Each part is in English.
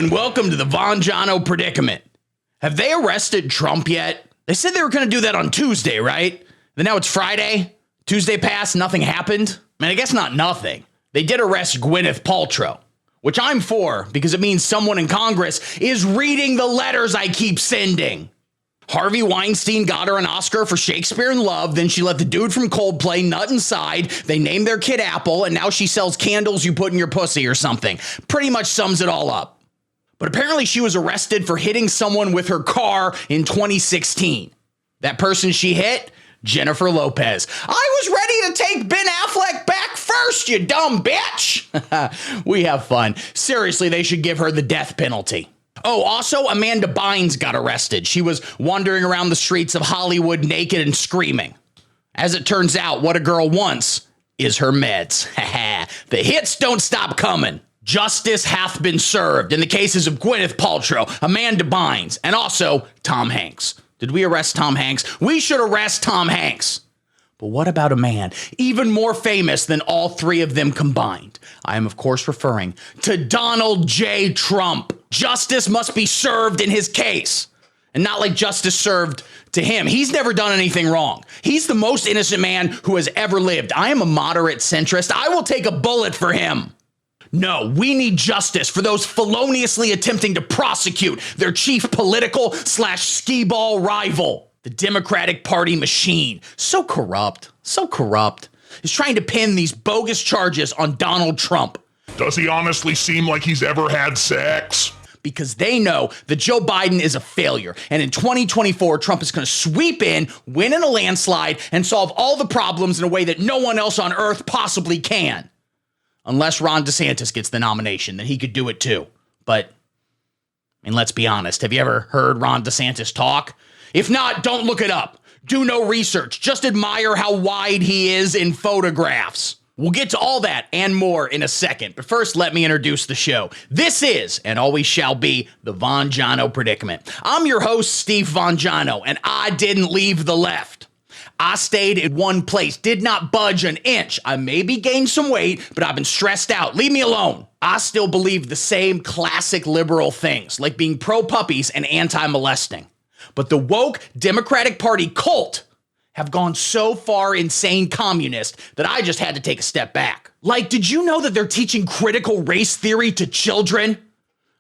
and welcome to the Vonjano predicament. Have they arrested Trump yet? They said they were going to do that on Tuesday, right? Then now it's Friday. Tuesday passed, nothing happened. I mean, I guess not nothing. They did arrest Gwyneth Paltrow, which I'm for because it means someone in Congress is reading the letters I keep sending. Harvey Weinstein got her an Oscar for Shakespeare in Love. Then she let the dude from Coldplay nut inside. They named their kid Apple, and now she sells candles you put in your pussy or something. Pretty much sums it all up. But apparently she was arrested for hitting someone with her car in 2016. That person she hit? Jennifer Lopez. I was ready to take Ben Affleck back first, you dumb bitch. We have fun. Seriously, they should give her the death penalty. Oh, also, Amanda Bynes got arrested. She was wandering around the streets of Hollywood naked and screaming. As it turns out, what a girl wants is her meds. The hits don't stop coming. Justice hath been served in the cases of Gwyneth Paltrow, Amanda Bynes, and also Tom Hanks. Did we arrest Tom Hanks? We should arrest Tom Hanks. But what about a man even more famous than all three of them combined? I am, of course, referring to Donald J. Trump. Justice must be served in his case. And not like justice served to him. He's never done anything wrong. He's the most innocent man who has ever lived. I am a moderate centrist. I will take a bullet for him. No, we need justice for those feloniously attempting to prosecute their chief political / skee-ball rival. The Democratic Party machine, so corrupt, is trying to pin these bogus charges on Donald Trump. Does he honestly seem like he's ever had sex? Because they know that Joe Biden is a failure. And in 2024, Trump is going to sweep in, win in a landslide, and solve all the problems in a way that no one else on earth possibly can. Unless Ron DeSantis gets the nomination, then he could do it too. But, I mean, let's be honest. Have you ever heard Ron DeSantis talk? If not, don't look it up. Do no research. Just admire how wide he is in photographs. We'll get to all that and more in a second. But first, let me introduce the show. This is, and always shall be, the Vonjano predicament. I'm your host, Steve Vonjano, and I didn't leave the left. I stayed in one place, did not budge an inch. I maybe gained some weight, but I've been stressed out. Leave me alone. I still believe the same classic liberal things, like being pro-puppies and anti-molesting. But the woke Democratic Party cult have gone so far insane communist that I just had to take a step back. Like, did you know that they're teaching critical race theory to children?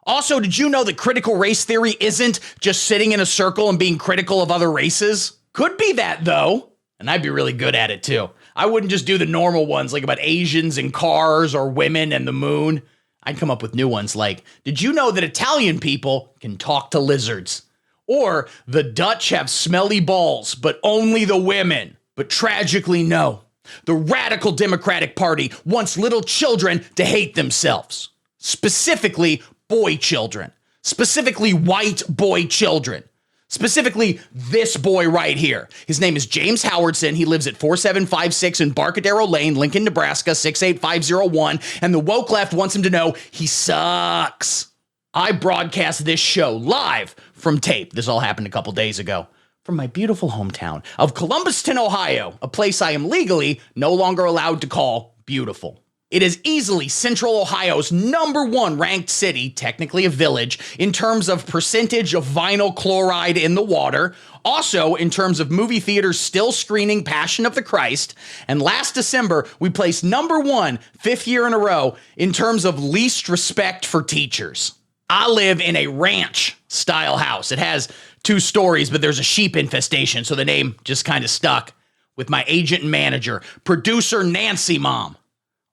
Also, did you know that critical race theory isn't just sitting in a circle and being critical of other races? Could be that, though. And I'd be really good at it, too. I wouldn't just do the normal ones, like about Asians and cars or women and the moon. I'd come up with new ones like, did you know that Italian people can talk to lizards? Or the Dutch have smelly balls, but only the women. But tragically, no. The radical Democratic Party wants little children to hate themselves. Specifically, boy children. Specifically, white boy children. Specifically, this boy right here. His name is James Howardson. He lives at 4756 Embarcadero Lane, Lincoln, Nebraska, 68501. And the woke left wants him to know he sucks. I broadcast this show live from tape. This all happened a couple days ago. From my beautiful hometown of Columbuston, Ohio, a place I am legally no longer allowed to call beautiful. It is easily Central Ohio's #1 ranked city, technically a village, in terms of percentage of vinyl chloride in the water, also in terms of movie theaters still screening Passion of the Christ, and last December, we placed #1, 5th year in a row, in terms of least respect for teachers. I live in a ranch-style house. It has 2 stories, but there's a sheep infestation, so the name just kind of stuck, with my agent and manager, producer Nancy Mom.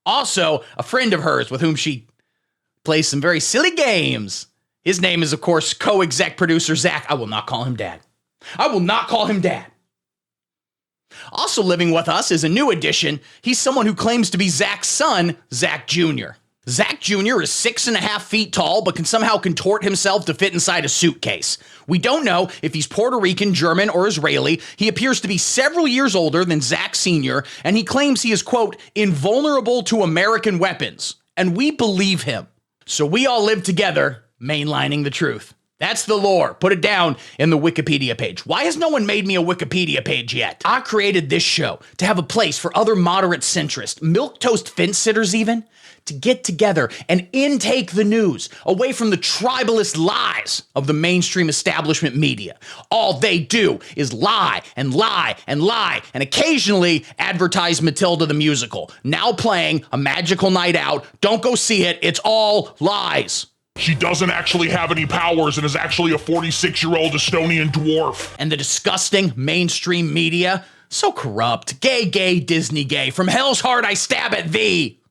Also, a friend of hers with whom she plays some very silly games. His name is, of course, co-exec producer Zach. I will not call him Dad. I will not call him Dad. Also living with us is a new addition. He's someone who claims to be Zach's son, Zach Jr. Zach Jr. is 6.5 feet tall, but can somehow contort himself to fit inside a suitcase. We don't know if he's Puerto Rican, German, or Israeli. He appears to be several years older than Zach Sr., and he claims he is, quote, invulnerable to American weapons. And we believe him. So we all live together, mainlining the truth. That's the lore. Put it down in the Wikipedia page. Why has no one made me a Wikipedia page yet? I created this show to have a place for other moderate centrist, milquetoast fence sitters even, to get together and intake the news away from the tribalist lies of the mainstream establishment media. All they do is lie and lie and lie and occasionally advertise Matilda the musical. Now playing A Magical Night Out. Don't go see it. It's all lies. She doesn't actually have any powers and is actually a 46-year-old Estonian dwarf. And the disgusting mainstream media, so corrupt, gay, Disney gay, from hell's heart I stab at thee,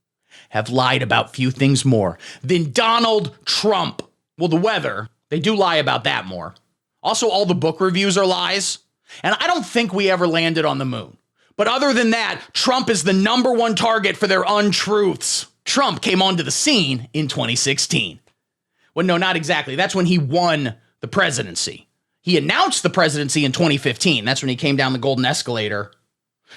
have lied about few things more than Donald Trump. Well, the weather, they do lie about that more. Also, all the book reviews are lies. And I don't think we ever landed on the moon. But other than that, Trump is the #1 target for their untruths. Trump came onto the scene in 2016. Well, no, not exactly. That's when he won the presidency. He announced the presidency in 2015. That's when he came down the golden escalator.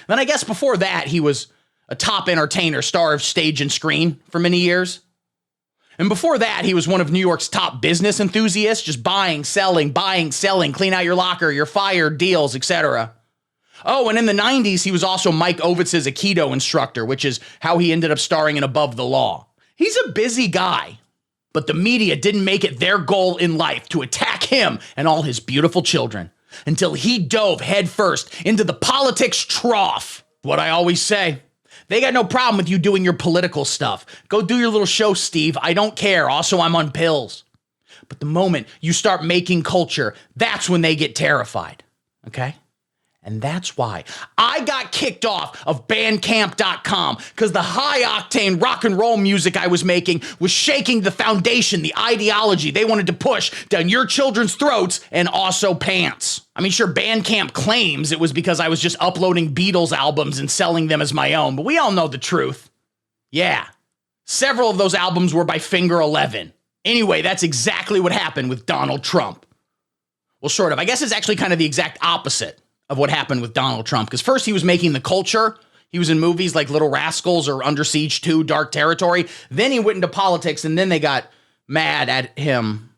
Then I guess before that, he was a top entertainer, star of stage and screen for many years. And before that, he was one of New York's top business enthusiasts, just buying, selling, clean out your locker, you're fired, deals, etc. Oh, and in the 90s, he was also Mike Ovitz's Aikido instructor, which is how he ended up starring in Above the Law. He's a busy guy. But the media didn't make it their goal in life to attack him and all his beautiful children until he dove headfirst into the politics trough. What I always say, they got no problem with you doing your political stuff. Go do your little show, Steve. I don't care. Also, I'm on pills. But the moment you start making culture, that's when they get terrified. Okay? And that's why I got kicked off of Bandcamp.com, because the high-octane rock and roll music I was making was shaking the foundation, the ideology they wanted to push down your children's throats and also pants. I mean, sure, Bandcamp claims it was because I was just uploading Beatles albums and selling them as my own, but we all know the truth. Yeah, several of those albums were by Finger 11. Anyway, that's exactly what happened with Donald Trump. Well, sort of. I guess it's actually kind of the exact opposite of what happened with Donald Trump. Because first he was making the culture. He was in movies like Little Rascals or Under Siege 2, Dark Territory. Then he went into politics and then they got mad at him.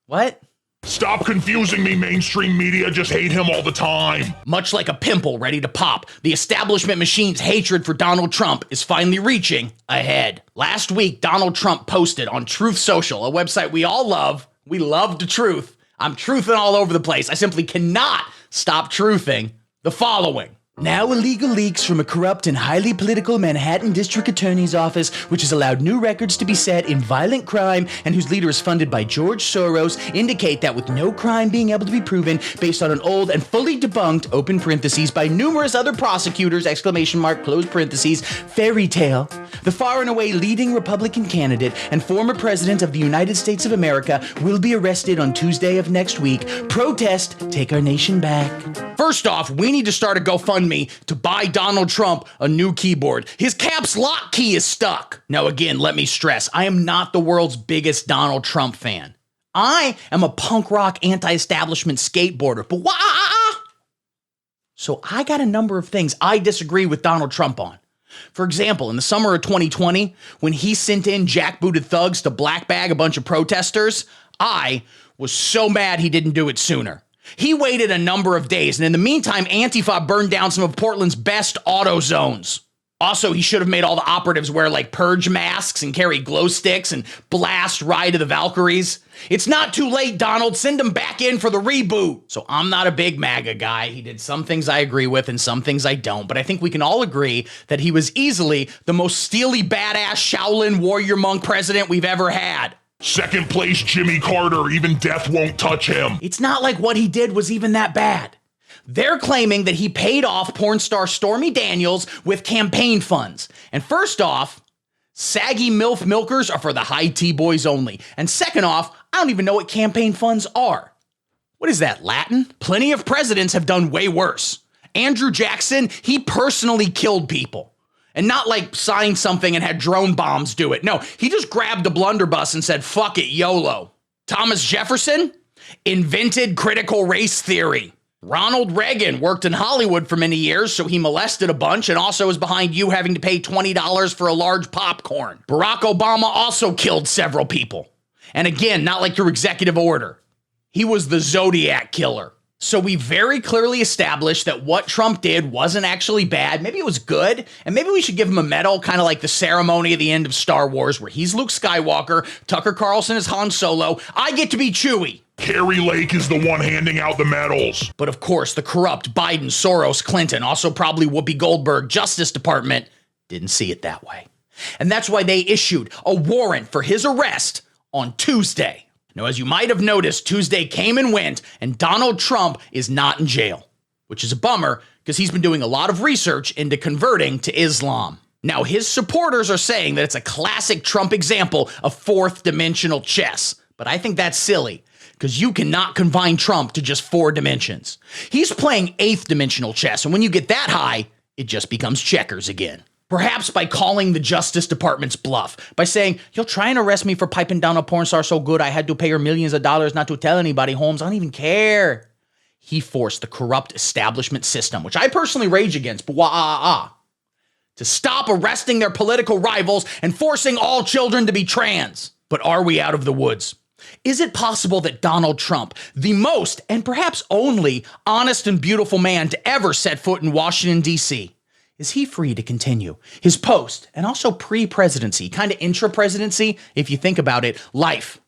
What? Stop confusing me, mainstream media. Just hate him all the time. Much like a pimple ready to pop, the establishment machine's hatred for Donald Trump is finally reaching a head. Last week, Donald Trump posted on Truth Social, a website we all love. We love the truth. I'm truthing all over the place. I simply cannot stop truthing the following. Now illegal leaks from a corrupt and highly political Manhattan District Attorney's Office, which has allowed new records to be set in violent crime and whose leader is funded by George Soros, indicate that with no crime being able to be proven based on an old and fully debunked, open parentheses, by numerous other prosecutors, exclamation mark, close parentheses, fairy tale, the far and away leading Republican candidate and former president of the United States of America will be arrested on Tuesday of next week. Protest, take our nation back. First off, we need to start a GoFundMe to buy Donald Trump a new keyboard. His caps lock key is stuck. Now again, let me stress, I am not the world's biggest Donald Trump fan. I am a punk rock anti-establishment skateboarder, but why? So I got a number of things I disagree with Donald Trump on. For example, in the summer of 2020, when he sent in jackbooted thugs to black bag a bunch of protesters, I was so mad he didn't do it sooner. He waited a number of days, and in the meantime, Antifa burned down some of Portland's best auto zones. Also, he should have made all the operatives wear like purge masks and carry glow sticks and blast Ride of the Valkyries. It's not too late, Donald. Send him back in for the reboot. So I'm not a big MAGA guy. He did some things I agree with and some things I don't, but I think we can all agree that he was easily the most steely badass Shaolin warrior monk president we've ever had. Second place, Jimmy Carter. Even death won't touch him. It's not like what he did was even that bad. They're claiming that he paid off porn star Stormy Daniels with campaign funds. And first off, saggy MILF milkers are for the high tea boys only. And second off, I don't even know what campaign funds are. What is that, Latin? Plenty of presidents have done way worse. Andrew Jackson, he personally killed people. And not like signed something and had drone bombs do it. No, he just grabbed a blunderbuss and said, fuck it, YOLO. Thomas Jefferson invented critical race theory. Ronald Reagan worked in Hollywood for many years, so he molested a bunch and also is behind you having to pay $20 for a large popcorn. Barack Obama also killed several people. And again, not like your executive order. He was the Zodiac killer. So we very clearly established that what Trump did wasn't actually bad. Maybe it was good. And maybe we should give him a medal, kind of like the ceremony at the end of Star Wars, where he's Luke Skywalker, Tucker Carlson is Han Solo. I get to be Chewie. Carrie Lake is the one handing out the medals. But of course, the corrupt Biden, Soros, Clinton, also probably Whoopi Goldberg, Justice Department didn't see it that way. And that's why they issued a warrant for his arrest on Tuesday. Now, as you might have noticed, Tuesday came and went, and Donald Trump is not in jail, which is a bummer because he's been doing a lot of research into converting to Islam. Now, his supporters are saying that it's a classic Trump example of fourth dimensional chess, but I think that's silly because you cannot confine Trump to just 4 dimensions. He's playing 8th dimensional chess, and when you get that high, it just becomes checkers again. Perhaps by calling the Justice Department's bluff, by saying, you'll try and arrest me for piping down a porn star so good I had to pay her millions of dollars not to tell anybody, Holmes. I don't even care. He forced the corrupt establishment system, which I personally rage against, to stop arresting their political rivals and forcing all children to be trans. But are we out of the woods? Is it possible that Donald Trump, the most and perhaps only honest and beautiful man to ever set foot in Washington, D.C., is he free to continue his post and also pre-presidency, kind of intra-presidency, if you think about it, life?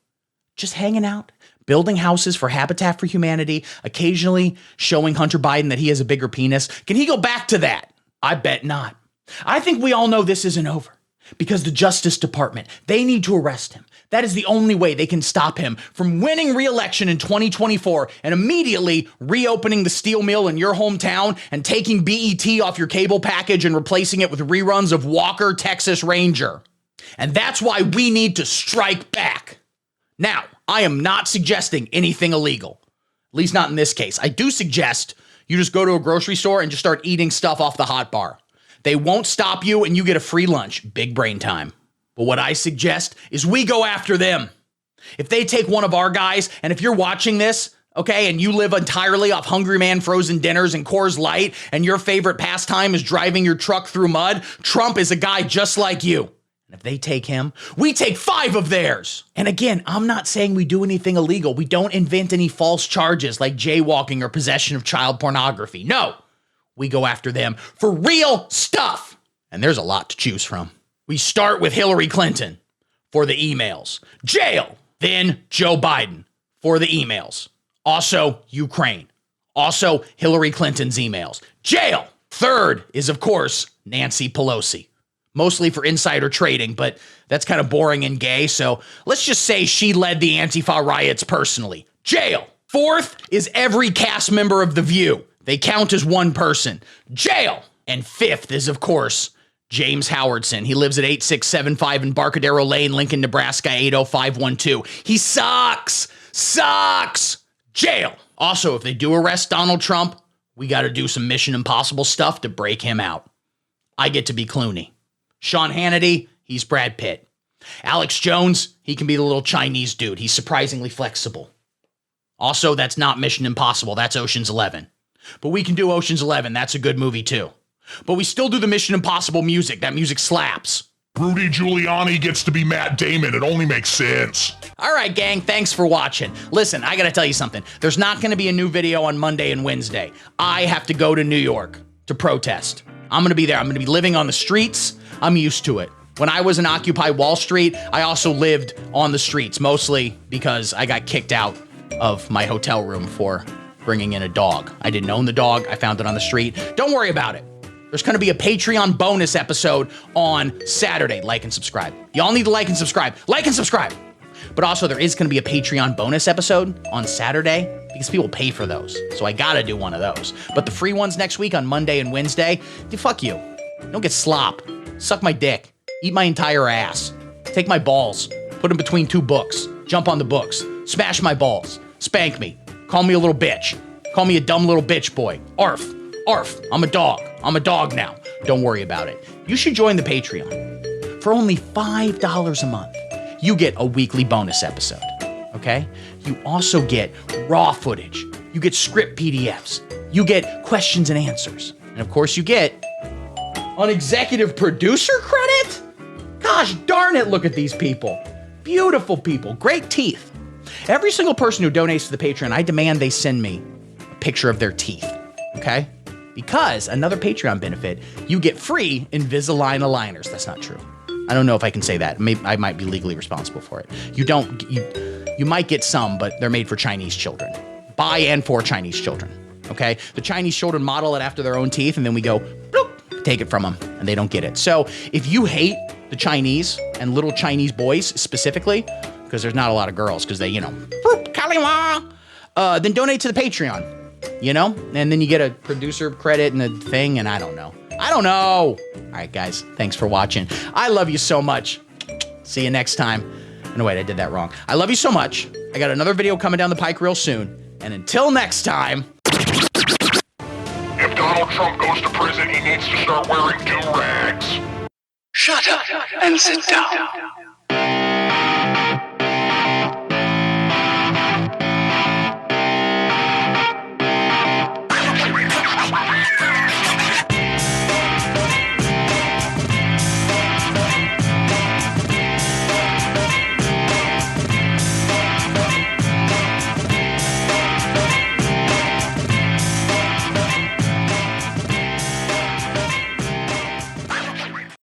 Just hanging out, building houses for Habitat for Humanity, occasionally showing Hunter Biden that he has a bigger penis. Can he go back to that? I bet not. I think we all know this isn't over because the Justice Department, they need to arrest him. That is the only way they can stop him from winning re-election in 2024 and immediately reopening the steel mill in your hometown and taking BET off your cable package and replacing it with reruns of Walker, Texas Ranger. And that's why we need to strike back. Now, I am not suggesting anything illegal, at least not in this case. I do suggest you just go to a grocery store and just start eating stuff off the hot bar. They won't stop you and you get a free lunch. Big brain time. But what I suggest is we go after them. If they take one of our guys, and if you're watching this, okay, and you live entirely off Hungry Man frozen dinners and Coors Light, and your favorite pastime is driving your truck through mud, Trump is a guy just like you. And if they take him, we take 5 of theirs. And again, I'm not saying we do anything illegal. We don't invent any false charges like jaywalking or possession of child pornography. No, we go after them for real stuff. And there's a lot to choose from. We start with Hillary Clinton for the emails. Jail. Then Joe Biden for the emails. Also Ukraine. Also Hillary Clinton's emails. Jail. Third is, of course, Nancy Pelosi. Mostly for insider trading, but that's kind of boring and gay, so let's just say she led the Antifa riots personally. Jail. Fourth is every cast member of The View. They count as one person. Jail. And fifth is, of course, James Howardson. He lives at 8675 Embarcadero Lane, Lincoln, Nebraska, 80512. He sucks. Jail. Also, if they do arrest Donald Trump, we got to do some Mission Impossible stuff to break him out. I get to be Clooney. Sean Hannity, he's Brad Pitt. Alex Jones, he can be the little Chinese dude. He's surprisingly flexible. Also, that's not Mission Impossible. That's Ocean's 11. But we can do Ocean's 11. That's a good movie, too. But we still do the Mission Impossible music. That music slaps. Rudy Giuliani gets to be Matt Damon. It only makes sense. All right, gang, thanks for watching. Listen, I gotta tell you something. There's not gonna be a new video on Monday and Wednesday. I have to go to New York to protest. I'm gonna be there. I'm gonna be living on the streets. I'm used to it. When I was in Occupy Wall Street, I also lived on the streets, mostly because I got kicked out of my hotel room for bringing in a dog. I didn't own the dog. I found it on the street. Don't worry about it. There's going to be a Patreon bonus episode on Saturday. Like and subscribe. Y'all need to like and subscribe. Like and subscribe. But also, there is going to be a Patreon bonus episode on Saturday because people pay for those. So I got to do one of those. But the free ones next week on Monday and Wednesday, dude, fuck you. Don't get slop. Suck my dick. Eat my entire ass. Take my balls. Put them between 2 books. Jump on the books. Smash my balls. Spank me. Call me a little bitch. Call me a dumb little bitch boy. Arf. Arf. I'm a dog. I'm a dog now. Don't worry about it. You should join the Patreon. For only $5 a month, you get a weekly bonus episode, okay? You also get raw footage. You get script PDFs. You get questions and answers. And of course, you get an executive producer credit? Gosh darn it, look at these people. Beautiful people, great teeth. Every single person who donates to the Patreon, I demand they send me a picture of their teeth, okay? Because another Patreon benefit, you get free Invisalign aligners. That's not true. I don't know if I can say that. I might be legally responsible for it. You might get some, but they're made for Chinese children. By and for Chinese children, okay? The Chinese children model it after their own teeth, and then we go, bloop, take it from them, and they don't get it. So if you hate the Chinese and little Chinese boys specifically, because there's not a lot of girls, because they, boop, kalima, then donate to the Patreon. And then you get a producer credit and a thing, and I don't know. All right, guys, thanks for watching. I love you so much. See you next time. No, wait, I did that wrong. I love you so much. I got another video coming down the pike real soon. And until next time. If Donald Trump goes to prison, he needs to start wearing do-rags. Shut up and sit down.